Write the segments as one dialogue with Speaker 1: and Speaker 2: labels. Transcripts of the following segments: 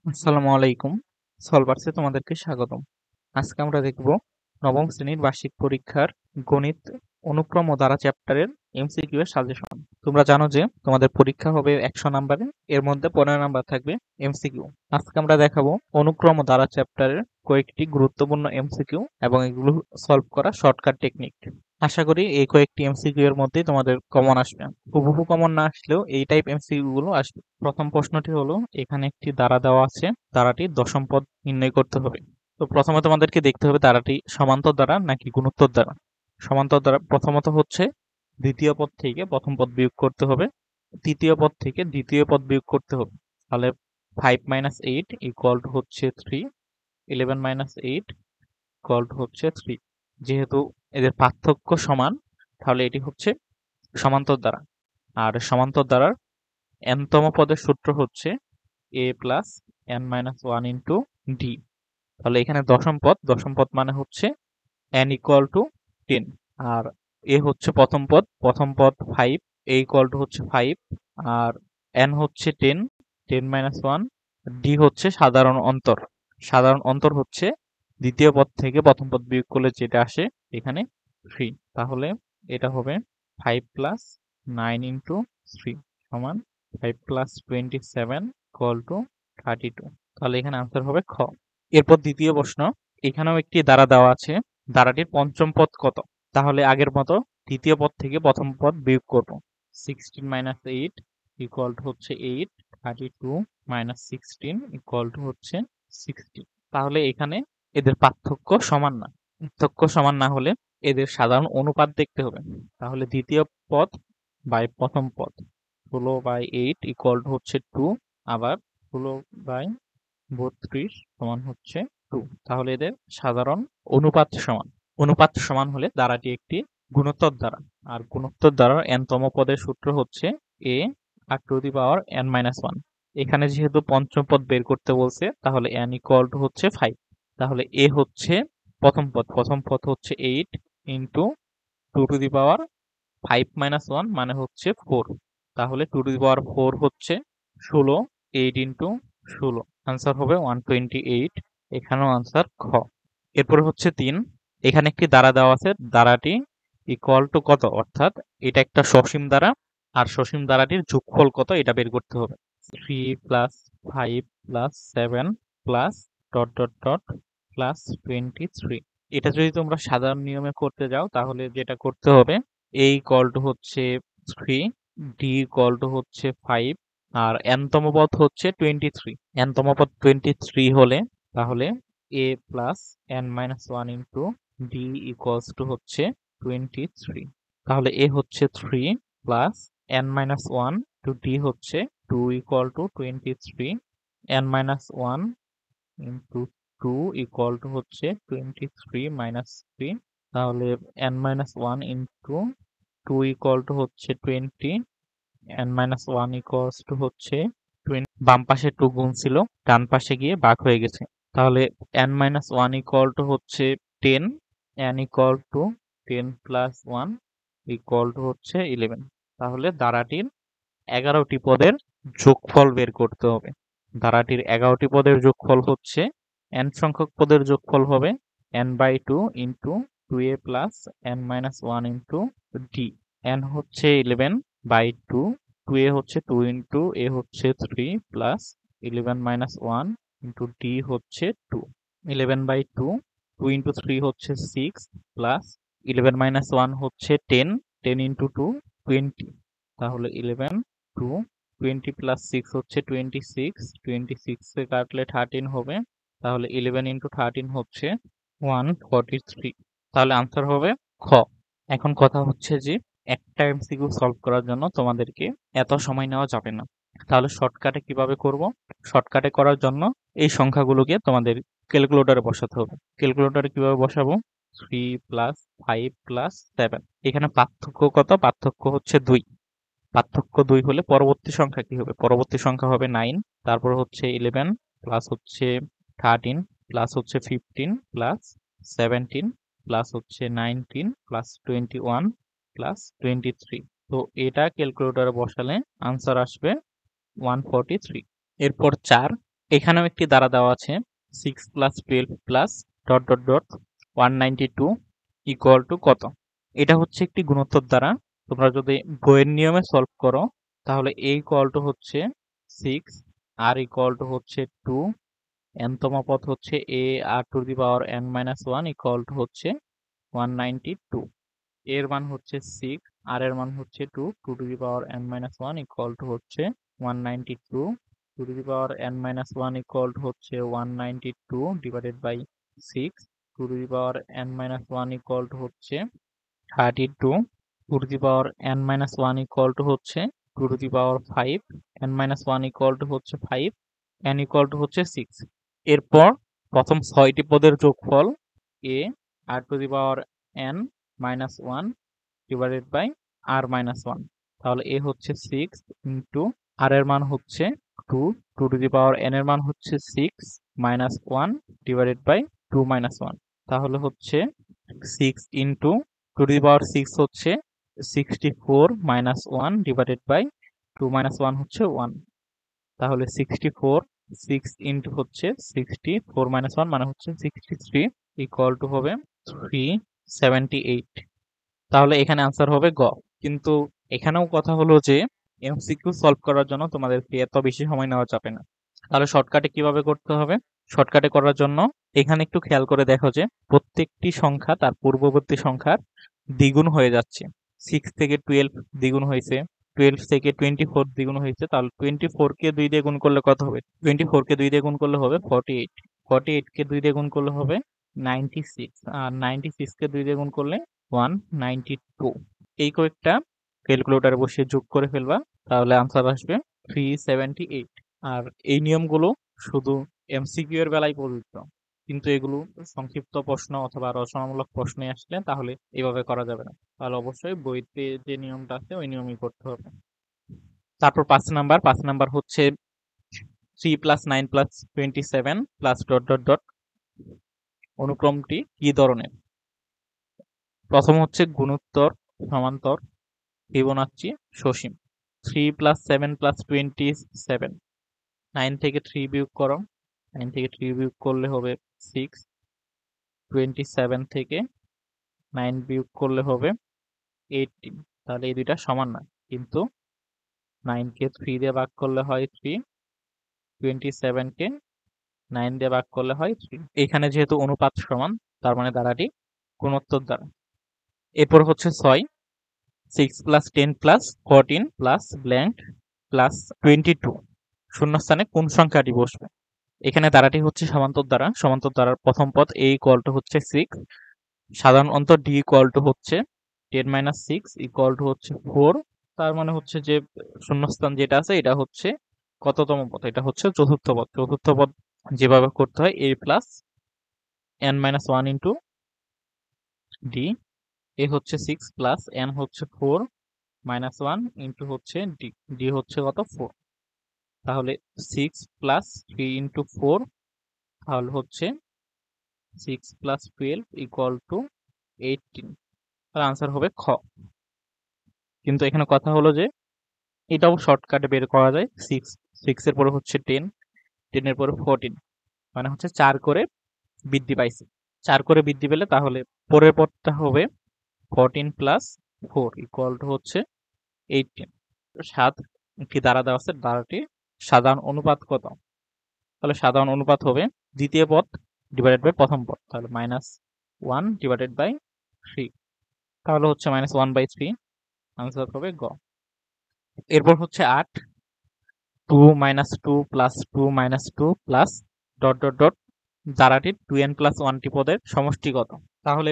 Speaker 1: আসসালামু আলাইকুম। সলভার্সে তোমাদেরকে স্বাগতম। আজকে আমরা দেখব নবম শ্রেণীর বার্ষিক পরীক্ষার গণিত অনুক্রম ও ধারা চ্যাপ্টারের এমসিকিউ এর সাজেশন। তোমরা জানো যে তোমাদের পরীক্ষা হবে 100 নাম্বারে, এর মধ্যে 15 নাম্বার থাকবে এমসিকিউ। আজকে আমরা দেখাবো অনুক্রম ও ধারা চ্যাপ্টারের কয়েকটি গুরুত্বপূর্ণ এমসিকিউ এবং এগুলো সলভ করা শর্টকাট টেকনিক। আশা করি এই কয়েকটি এমসিকিউ এর মধ্যেই তোমাদের কমন আসবে। হুবহু কমন না আসলেও এই টাইপ এমসিকিউ গুলো আসবে। প্রথম প্রশ্নটি হলো, এখানে একটি ধারা দেওয়া আছে, ধারাটি দশম পদ নির্ণয় করতে হবে। তো প্রথমে তোমাদেরকে দেখতে হবে ধারাটি সমান্তর দ্বারা নাকি গুণোত্তর দ্বারা। সমান্তর দ্বারা প্রথমত হচ্ছে দ্বিতীয় পদ থেকে প্রথম পদ বিয়োগ করতে হবে, তৃতীয় পদ থেকে দ্বিতীয় পদ বিয়োগ করতে হবে। তাহলে 5 - 8 = হচ্ছে 3, 11 - 8 = হচ্ছে 3। যেহেতু এদের পার্থক্য সমান, তাহলে এটি হচ্ছে সমান্তর দ্বারা। আর সমান্তর দ্বারার n-তম পদের সূত্র হচ্ছে a plus n-1 into d। তাহলে এখানে দশম পদ মানে হচ্ছে n = 10। আর a হচ্ছে প্রথম পদ 5, a = হচ্ছে 5, আর n হচ্ছে 10, 10 - 1, d হচ্ছে সাধারণ অন্তর। সাধারণ অন্তর হচ্ছে দ্বিতীয় পদ থেকে প্রথম পদ বিয়োগ করলে যেটা আসে এখানে 3। তাহলে এটা হবে 5 + 9 ইন্টু 3 সমান 5 + 27 = 32। তাহলে এখানে আনসার হবে খ। এরপর দ্বিতীয় প্রশ্ন, এখানেও একটি ধারা দেওয়া আছে, ধারাটির পঞ্চম পদ কত? তাহলে আগের মতো দ্বিতীয় পদ থেকে প্রথম পদ বিয়োগ করব। 16 - 8 = হচ্ছে 8, 32 - 16 = হচ্ছে 60। তাহলে এখানে এদের পার্থক্য সমান না। পার্থক্য সমান না হলে এদের সাধারণ অনুপাত দেখতে হবে। তাহলে দ্বিতীয় পদ বাই প্রথম পদ 16/8 = হচ্ছে 2, আবার 16/32 সমান হচ্ছে 2। তাহলে এদের সাধারণ অনুপাত সমান। অনুপাত সমান হলে ধারাটি একটি গুণোত্তর দ্বারা। আর গুণোত্তর দ্বারার n-তম পদের সূত্র হচ্ছে a r⁻n-1। এখানে যেহেতু পঞ্চম পদ বের করতে বলছে, তাহলে n = হচ্ছে 5। তাহলে a হচ্ছে প্রথম পদ হচ্ছে 8 ইন্টু 2^5 - 1 মানে হচ্ছে 4। তাহলে 2^4 হচ্ছে 16, 8 ইন্টু 16 আনসার হবে 128। এখানেও আনসার খ। এরপরে হচ্ছে 3, এখানে একটি ধারা দেওয়া আছে, ধারাটি ইকুয়াল টু কত, অর্থাৎ এটা একটা সসীম ধারা, আর সসীম ধারাটির যোগফল কত এটা বের করতে হবে। 3 + 5 + 7 +... এটা যদি তোমরা সাধারণ নিয়মে করতে যাও, তাহলে যেটা করতে হবে, a = হচ্ছে 3, d = হচ্ছে 5, আর n-তম পদ হচ্ছে 23। n-তম পদ 23 হলে তাহলে a plus n-1 into d = হচ্ছে 23। তাহলে a হচ্ছে 3 প্লাস n-1 টু d হচ্ছে 2 = 23, n-1 ইন্টু 2 = হচ্ছে 23 - 3। তাহলে n-1 ইন্টু 2 = হচ্ছে 20, n-1 = হচ্ছে 20। বাম পাশে 2 গুণ ছিল, ডান পাশে গিয়ে ভাগ হয়ে গেছে। তাহলে n-1 = হচ্ছে 10, n = 10 + 1 হচ্ছে 11। তাহলে ধারাটির 11টি পদের যোগফল বের করতে হবে। ধারাটির 11টি পদের যোগফল হচ্ছে n সংখ্যক পদের যোগফল হবে n/2 into 2a plus n-1 into d। n হচ্ছে 11/2, 2a হচ্ছে 2 ইন্টু a হচ্ছে 3 প্লাস 11 - 1 ইন্টু d হচ্ছে 2। 11/2, 2 ইন্টু 3 হচ্ছে 6 প্লাস 11 - 1 হচ্ছে 10, 10 ইন্টু 2 20। তাহলে 11, 2, 20 প্লাস 6 হচ্ছে 26, 26 এ কাটলে 13 হবে। তাহলে 11 ইন্টু 13 হচ্ছে 143। তাহলে আনসার হবে খ। এখন কথা হচ্ছে যে একটা এমসিকিউ সলভ করার জন্য তোমাদেরকে এত সময় নেওয়া যাবে না। তাহলে শর্টকাটে কিভাবে করব? শর্টকাটে করার জন্য এই সংখ্যাগুলোকে তোমাদের ক্যালকুলেটরে বসাতে হবে। ক্যালকুলেটরে কিভাবে বসাবো? 3 প্লাস 5 প্লাস 7। এখানে পার্থক্য কত? পার্থক্য হচ্ছে 2। পার্থক্য 2 হলে পরবর্তী সংখ্যা কি হবে? পরবর্তী সংখ্যা হবে 9, তারপর হচ্ছে 11 প্লাস হচ্ছে 13 প্লাস হচ্ছে 15 প্লাস 17 প্লাস হচ্ছে 19 প্লাস 21 প্লাস 23। তো এটা ক্যালকুলেটরে বসালে আনসার আসবে 143। এরপর 4, এখানেও একটি দ্বারা দেওয়া আছে 6 plus 12 plus dot dot dot 192 equal to কত। এটা হচ্ছে একটি গুণোত্তর দ্বারা। তোমরা যদি বইয়ের নিয়মে সলভ করো তাহলে a ইকুয়াল টু হচ্ছে 6, r ইকুয়াল টু হচ্ছে 2, n তম পদ হচ্ছে a r to the power n minus 1 equal to হচ্ছে 192। এর মান হচ্ছে 6, আর এর মান হচ্ছে 2, 2 to the power n minus 1 equal to হচ্ছে 192, 2 to the power n minus 1 equal to হচ্ছে 192 divided by 6, 2 to the power n minus 1 equal to হচ্ছে 32, 2 to the power n minus 1 equal to হচ্ছে 2 to the power 5, n minus 1 equal to হচ্ছে 5, n equal to হচ্ছে 6। এরপর প্রথম 6টি পদের যোগফল a r to the power n minus 1 divided by r minus 1। তাহলে a হচ্ছে 6 ইন্টু r এর মান হচ্ছে 2, 2 টু দি পাওয়ার n এর মান হচ্ছে 6 মাইনাস 1 ডিভাইডেড বাই 2 মাইনাস 1। তাহলে হচ্ছে 6 ইন্টু 2 টু দি পাওয়ার 6 হচ্ছে 64 মাইনাস 1 ডিভাইডেড বাই 2 মাইনাস 1 হচ্ছে 1। তাহলে 64, 6 ইন্টু হচ্ছে 64 মাইনাস 1 মানে হচ্ছে 63 ইকুয়াল টু হবে 378। তাহলে এখানে আনসার হবে গ। কিন্তু এখানেও কথা হলো যে এমসিকিউ সলভ করার জন্য তোমাদেরকে এত বেশি সময় নেওয়া যাবে না। তাহলে শর্টকাটে কিভাবে করতে হবে? শর্টকাটে করার জন্য এখানে একটু খেয়াল করে দেখো যে প্রত্যেকটি সংখ্যা তার পূর্ববর্তী সংখ্যার দ্বিগুণ হয়ে যাচ্ছে। 6 থেকে 12 দ্বিগুণ হয়েছে, 12 থেকে 24 দ্বিগুণ হয়েছে। তাহলে 24 কে 2 দিয়ে গুণ করলে কত হবে? 24 কে 2 দিয়ে গুণ করলে হবে 48, 48 কে 2 দিয়ে গুণ করলে হবে 96, আর 96 কে 2 দিয়ে গুণ করলে 192। এই কয়েকটা ক্যালকুলেটরে বসিয়ে যোগ করে ফেলবা, তাহলে আনসার আসবে 378। আর এই নিয়মগুলো শুধু এমসিকিউ এর বেলায় প্রযোজ্য, কিন্তু এগুলো সংক্ষিপ্ত প্রশ্ন অথবা রচনামূলক প্রশ্নে আসলে তাহলে এইভাবে করা যাবে না। তাহলে অবশ্যই বইতে যে নিয়মটা আছে ওই নিয়মই করতে হবে। তারপর 5 নাম্বার হচ্ছে 3 plus 9 plus 27 plus dot dot dot অনুক্রমটি কি ধরনের? প্রথম হচ্ছে গুণোত্তর, সমান্তর, ফিবোনাচ্চি, সসীম। 3 প্লাস 7 প্লাস 27, 9 থেকে 3 বিয়োগ করো, 9 থেকে 3 বিয়োগ করলে হবে 6, 27 থেকে 9 বিয়োগ করলে হবে 18। তাহলে এই দুইটা সমান না, কিন্তু 9 কে 3 দিয়ে ভাগ করলে হয় 3, 27 কে 9 দিয়ে ভাগ করলে হয় 3। এখানে যেহেতু অনুপাত সমান তার মানে দ্বারাটি গুণোত্তর দ্বারা। এরপর হচ্ছে 6, 6 plus 10 plus 14 plus blank plus 22 শূন্যস্থানে কোন সংখ্যাটি বসবে? এখানে দ্বারাটি হচ্ছে সমান্তর দ্বারা। সমান্তর দ্বারার প্রথম পদ a ইকুয়াল টু হচ্ছে 6, সাধারণ অন্তর d ইকুয়াল টু হচ্ছে 10 মাইনাস 6 ইকুয়াল টু হচ্ছে 4। তার মানে হচ্ছে যে শূন্যস্থান যেটা আছে এটা হচ্ছে কততম পদ? এটা হচ্ছে চতুর্থ পদ। চতুর্থ পদ যেভাবে করতে হয় a plus n minus 1 into d, a হচ্ছে 6 প্লাস n হচ্ছে 4 মাইনাস 1 ইন্টু হচ্ছে d, d হচ্ছে কত? 4। তাহলে 6 প্লাস 3 ইন্টু 4, তাহলে হচ্ছে 6 প্লাস 12 ইকুয়াল টু 18। তাহলে আনসার হবে খ। কিন্তু এখানে কথা হলো যে এটাও শর্টকাটে বের করা যায়। 6 এর পরে হচ্ছে 10, 10 এর পরে 14, মানে হচ্ছে 4 করে বৃদ্ধি পাইছে। 4 করে বৃদ্ধি পেলে তাহলে পরের পদটা হবে 14 প্লাস 4 ইকুয়াল টু হচ্ছে 18। 7 একটি দ্বারা দেওয়া আছে, দ্বারাটি সাধারণ অনুপাত কত? তাহলে সাধারণ অনুপাত হবে দ্বিতীয় পদ ডিভাইডেড বাই প্রথম পদ, তাহলে -1 ডিভাইডেড বাই 3, তাহলে হচ্ছে -1/3। আনসার হবে গ। এরপর হচ্ছে 8, 2 minus 2 plus 2 minus 2 plus dot dot dot দ্বারাটির 2n প্লাস 1টি পদের সমষ্টি কত? তাহলে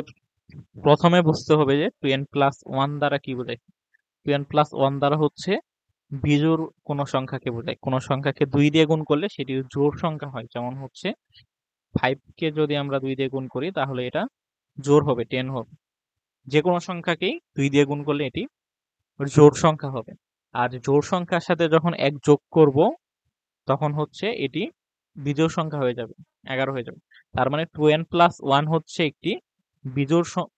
Speaker 1: প্রথমে বুঝতে হবে যে 2n প্লাস 1 দ্বারা কি বোঝায়। 2n প্লাস 1 দ্বারা হচ্ছে বিজোড় কোনো সংখ্যাকে বোঝায়। কোনো সংখ্যাকে 2 দিয়ে গুণ করলে সেটি জোড় সংখ্যা হয়। যেমন হচ্ছে 5 কে যদি আমরা 2 দিয়ে গুণ করি তাহলে এটা জোড় হবে, 10 হবে। যে কোনো সংখ্যাকেই 2 দিয়ে গুণ করলে এটি জোড় সংখ্যা হবে। আর জোড় সংখ্যার সাথে যখন 1 যোগ করব তখন হচ্ছে এটি বিজোড় সংখ্যা হয়ে যাবে, 11 হয়ে যাবে। তার মানে 2n প্লাস 1 হচ্ছে একটি বিজোড় সংখ্যা।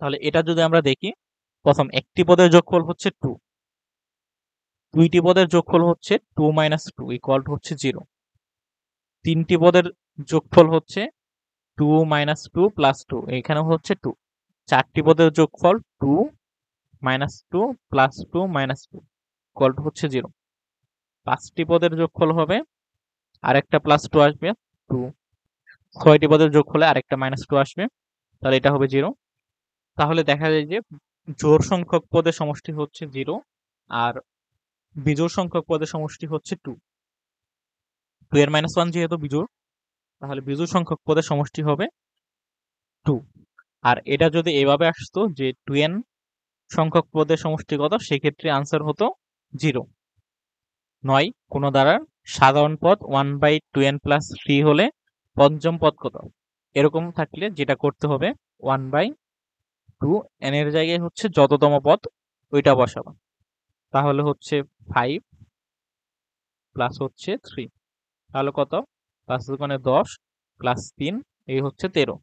Speaker 1: তাহলে এটা যদি আমরা দেখি, প্রথম একটি পদের যোগফল হচ্ছে 2, দুইটি পদের যোগফল হচ্ছে 2 মাইনাস 2 ইকুয়াল টু হচ্ছে 0। তিনটি পদের যোগফল হচ্ছে 2 - 2 + 2, এখানে হচ্ছে 2। চারটি পদের যোগফল 2 - 2 + 2 - 2 ইকুয়াল টু হচ্ছে 0। পাঁচটি পদের যোগফল হবে আরেকটা +2 আসবে 2। ছয়টি পদের যোগফলে আরেকটা -2 আসবে, তাহলে এটা হবে 0। তাহলে দেখা যায় যে জোড় সংখ্যক পদের সমষ্টি হচ্ছে 0 আর বিজোড় সংখ্যক পদের সমষ্টি হচ্ছে 2। 2 এর -1 যেহেতু বিজোড়, তাহলে বিজোড় সংখ্যক পদের সমষ্টি হবে 2। আর এটা যদি এভাবে আসতো যে 2n সংখ্যক পদের সমষ্টি কত, সেক্ষেত্রে আনসার হতো 0। 9 কোন দ্বারার সাধারণ পদ 1/2n + 3 হলে পঞ্চম পদ কত? এরকম থাকলে যেটা করতে হবে 1/2 n এর জায়গায় হচ্ছে যততম পদ ওইটা বসাবো। তাহলে হচ্ছে 5 প্লাস হচ্ছে 3, তাহলে কত? 5 দুগুণে 10 প্লাস 3 এই হচ্ছে 13।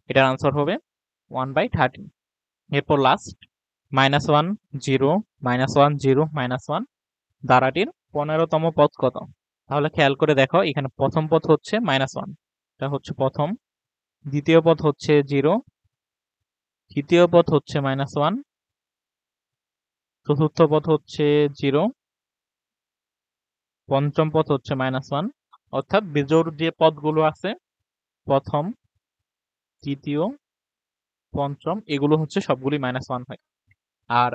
Speaker 1: এটার আনসার হবে 1/13। এরপর লাস্ট -1 0 -1 0 -1 ধারাটির 15তম পদ কত? তাহলে খেয়াল করে দেখো, এখানে প্রথম পদ হচ্ছে -1, এটা হচ্ছে প্রথম। দ্বিতীয় পদ হচ্ছে 0, তৃতীয় পদ হচ্ছে -1, চতুর্থ পদ হচ্ছে 0, পঞ্চম পদ হচ্ছে -1। অর্থাৎ বিজোড় যে পদগুলো আছে প্রথম, তৃতীয়, পঞ্চম এগুলো হচ্ছে সবগুলি -1 হয়। আর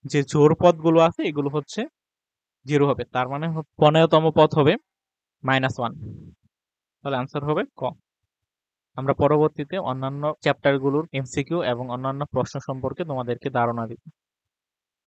Speaker 1: যে জোড় পদগুলো আছে এগুলো হচ্ছে 0 হবে। তার মানে 15তম পদ হবে -1। তাহলে আনসার হবে ক। আমরা পরবর্তীতে অন্যান্য চ্যাপ্টারগুলোর এমসিকিউ এবং অন্যান্য প্রশ্ন সম্পর্কে তোমাদেরকে ধারণা দিব।